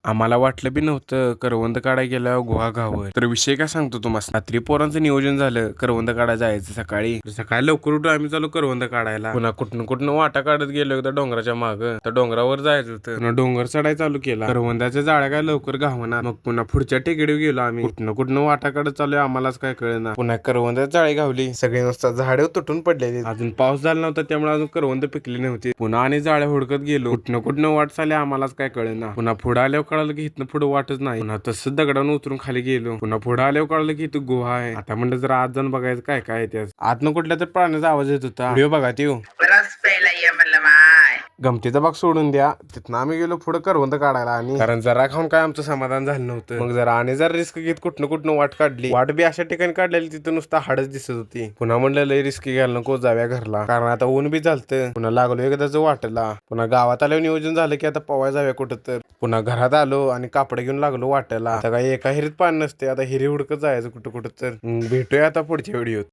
आम्हाला वाटलं बी नव्हतं करवंद काढायला गेल्यावर गुहा घावं. तर विषय काय सांगतो तुम्हाला, रात्री पोरांचं नियोजन झालं करवंद काढायला जायचं. सकाळी सकाळी लवकर उठून आम्ही चालू करवंद काढायला. पुन्हा कुठनं वाटा काढत गेलो एकदा डोंगराच्या माग. तर डोंगरावर जायचं होतं. पुन्हा डोंगर चढायला चालू केला. करवंदाच्या जाळ्या काय लवकर घावना. मग पुन्हा पुढच्या टेकडीवर गेलो आम्ही. कुठनं वाटा काढत चालू आम्हालाच काय कळेना. पुन्हा करवंदाची जाळी घावली. सगळे नुसता झाडे तुटून पडलेली. अजून पाऊस झाला नव्हता त्यामुळे अजून करवंद पिकली नव्हती. पुन्हा आणि जाळ्या हुडकत गेलो. कुठनं वाट चालली आम्हालाच काय कळेना. पुन्हा पुढे आल्यावर कळालं की इथनं पुढे वाटच नाही. पुन्हा तसंच दगडानं उतरून खाली गेलो. पुन्हा पुढे आल्यावर कळलं की इथं गुहा आहे. आता म्हणलं जरा आत जाऊन बघायचं काय काय त्यात. आतनं कुठल्या तर प्राण्याचा आवाज येत होता. व्हिडिओ बघा त्यो गमतीचा भाग सोडून द्या. तिथनं आम्ही गेलो पुढे करवंद काढायला. आणि कारण जरा खाऊन काय आमचं समाधान झालं नव्हतं. मग जरा आणि जरा रिस्क घेत कुठनं वाट काढली. वाट बी अशा ठिकाणी काढलेली तिथं नुसता हाडच दिसत होती. पुन्हा म्हणलं लय रिस्क घ्यायला नको, जाव्या घरला. कारण आता ऊन बी झालतं. पुन्हा लागलो एकदाच वाटला. पुन्हा गावात आल्यावर नियोजन झालं की आता पवाय जाव्या कुठं तर. पुन्हा घरात आलो आणि कापड घेऊन लागलो वाटायला. आता काही एका हिरीत पाणी नसते. आता हिरी हुडकत जायचं कुठं तर. भेटूया आता पुढच्या व्हिडिओत.